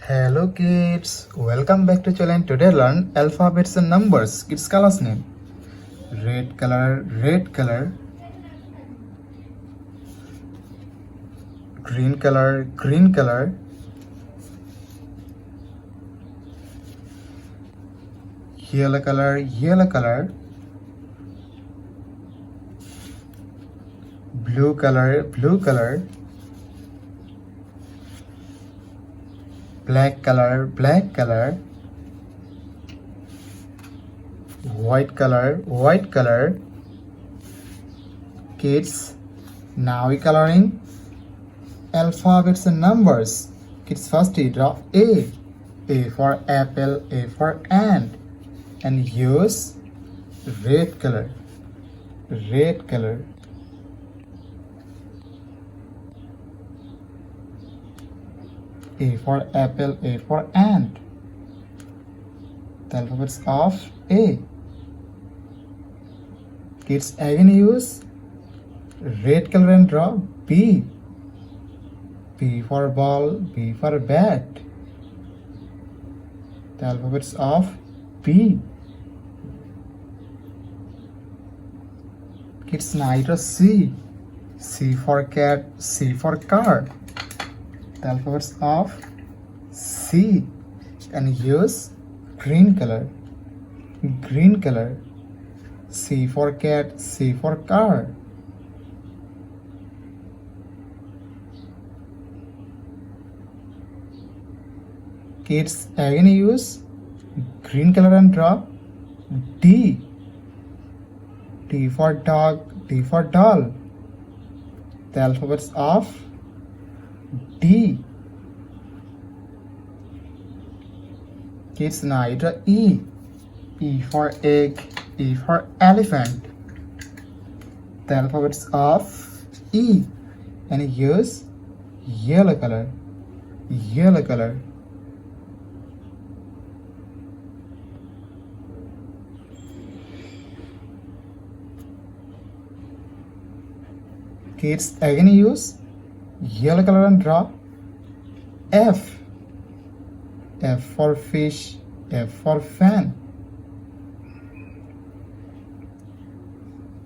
Hello kids, welcome back to channel. Today learn alphabets and numbers. Kids colors name. Red color, green color, yellow color, blue color, black color, white color. Kids, now we coloring alphabets and numbers. Kids, first we draw A. A for apple, A for ant, and use red color. A for apple, A for ant. The alphabets of A. Kids, again use red color and draw B. B for ball, B for bat. The alphabets of B. Kids, now draw C. C for cat, C for car. The alphabets of C, and use green color. C for cat, C for car. Kids, again use green color and draw D. D for dog, D for doll. The alphabets of D. Kids, now draw E. E for egg, E for elephant. The alphabets of E, and use yellow color. Kids, again use yellow color and draw F. F for fish, F for fan.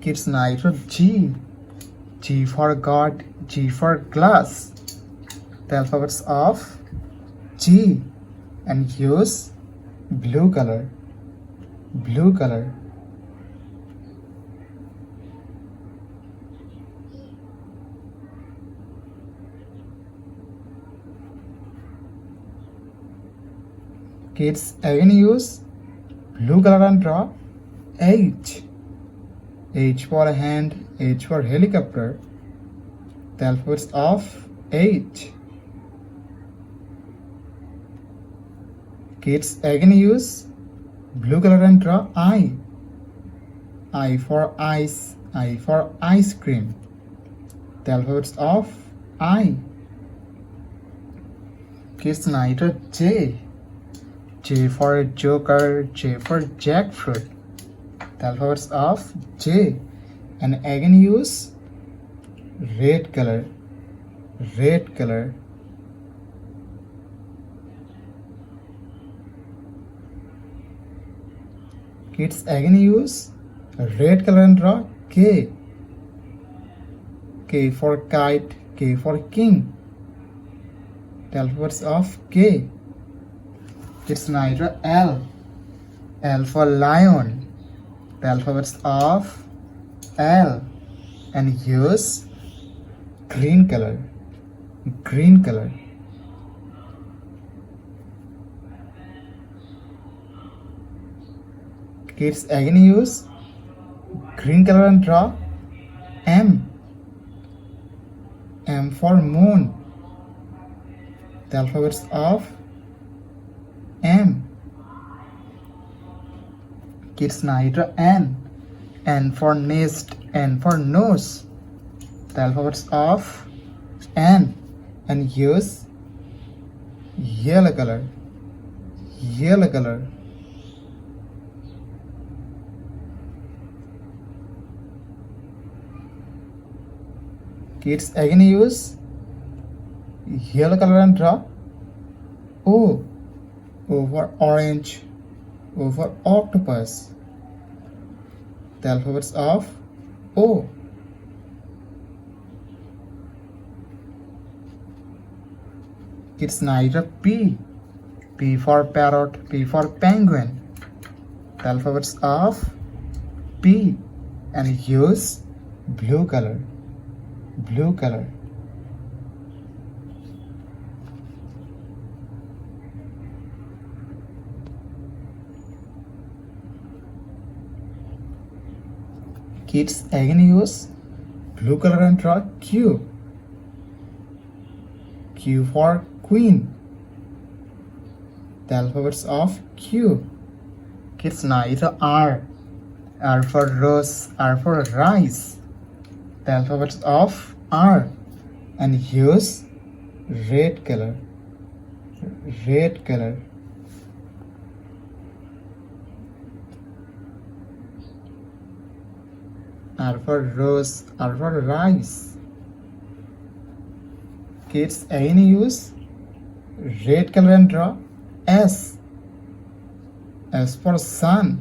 Kids, now draw G. G for God, G for glass. The alphabets of G, and use blue color. Kids, again use blue color and draw H. H for hand, H for helicopter. The alphabets of H. Kids, again use blue color and draw I. I for ice, I for ice cream. The alphabets of I. Kids, now draw J. J for joker, J for jackfruit. The alphabets of J, and again use red color. Kids, again use red color and draw K. K for kite, K for king. The alphabets of K. Kids, now draw L. L for lion. The alphabets of L, and use green color. Kids, again use green color and draw M. M for moon. The alphabets of M. Kids, now draw N. N for nest, N for nose. The alphabets of N, and use yellow color. Kids, again use yellow color and draw O. O for orange. O for octopus. The alphabets of O. It's neither P. P for parrot. P for penguin. The alphabets of P, and use blue color. Blue color. Kids again use blue color and draw Q. Q for queen. The alphabets of Q. Kids neither R. R for rose. R for rice. The alphabets of R, and use red color. Red color. R for rose. R for rice. Kids again use red color and draw S. S for sun.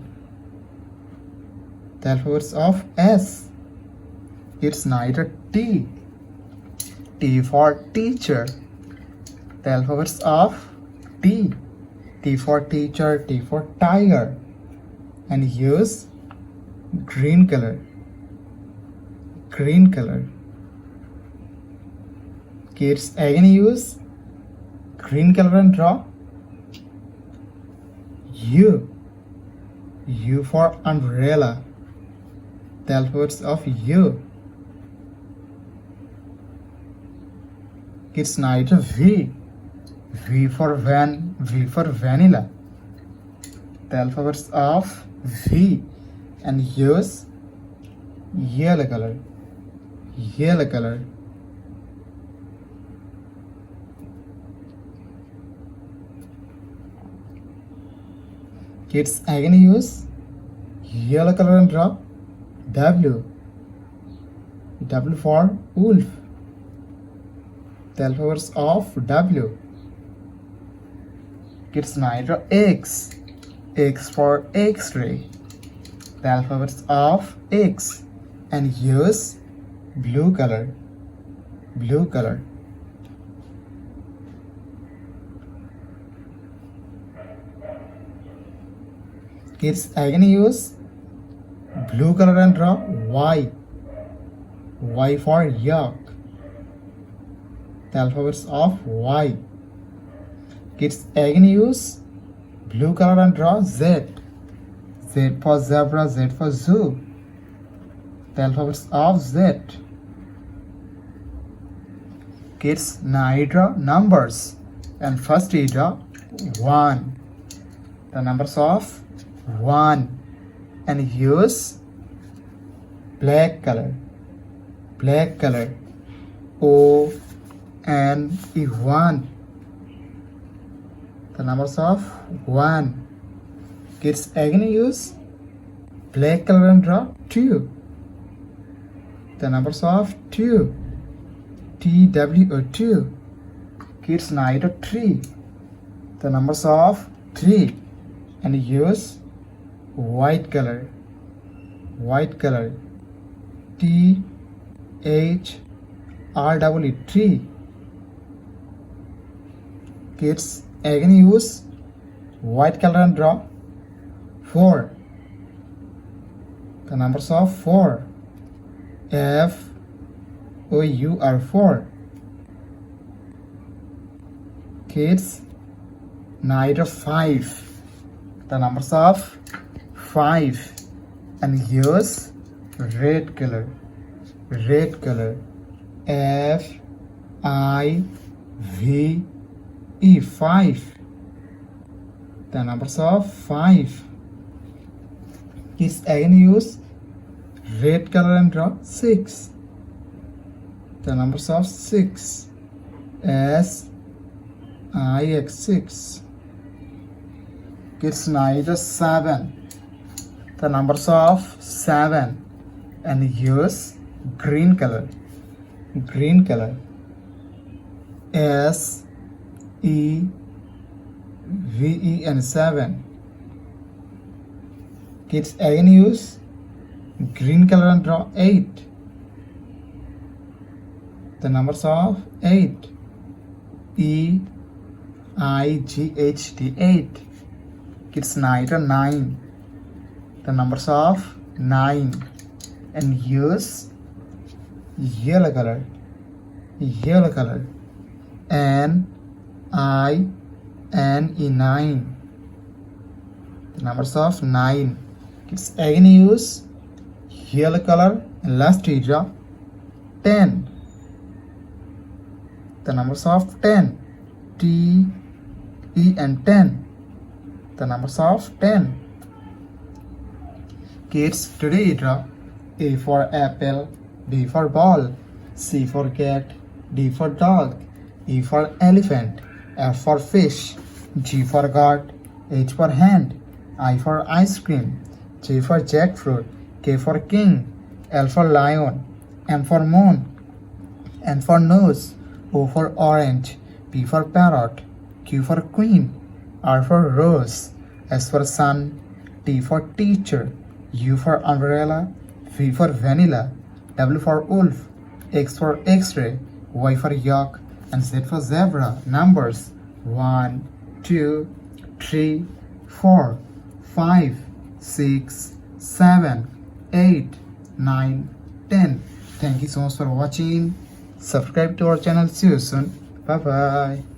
The alphabets of S. It's neither T. T for teacher. The alphabets of T. T for teacher. T for tiger. And use green color. Green color. Kids again use green color and draw U. U for umbrella. The alphabets of U. It's neither V. V for vanilla. The alphabets of V, and use yellow color. Yellow color. Kids again use yellow color and draw W. W for wolf. The alphabets of W. Kids neither X. X for X-ray. The alphabets of X, and use blue color. Blue color. Kids again use blue color and draw Y. Y for yak. The alphabets of Y. Kids again use blue color and draw Z. Z for zebra. Z for zoo. The alphabets of Z. Kids now draw numbers, and first we draw 1. The numbers of 1, and use black color. Black color. O and E 1. The numbers of 1. Kids again use black color and draw 2. The numbers of 2. TWO2. Kids now draw 3. The numbers of 3, and use white color. White color. THREE. Kids again use white color and draw 4. The numbers of 4. FOUR. Kids now draw 5. The numbers of 5, and use red color. Red color. FIVE. 5. The numbers of 5. Kids again use red color and draw 6. The numbers of 6. SIX. 6. Kids now draw 7. The numbers of 7, and use green color. Green color. SEVEN. VEN 7. Kids again use green color and draw 8. The numbers of 8. EIGHT 8. Kids write 9. The numbers of 9. And use yellow color. NINE 9. The numbers of 9. Kids again use yellow color and last draw 10. The numbers of 10. TEN 10. The numbers of 10. Kids, today draw A for apple, B for ball, C for cat, D for dog, E for elephant, F for fish, G for goat, H for hand, I for ice cream, J for jackfruit, K for king, L for lion, M for moon, N for nose, O for orange, P for parrot, Q for queen, R for rose, S for sun, T for teacher, U for umbrella, V for vanilla, W for wolf, X for x-ray, Y for yak, and Z for zebra. Numbers 1, 2, 3, 4, 5, 6, 7, 8, 9, 10. Thank you so much for watching. Subscribe to our channel. See you soon. Bye bye.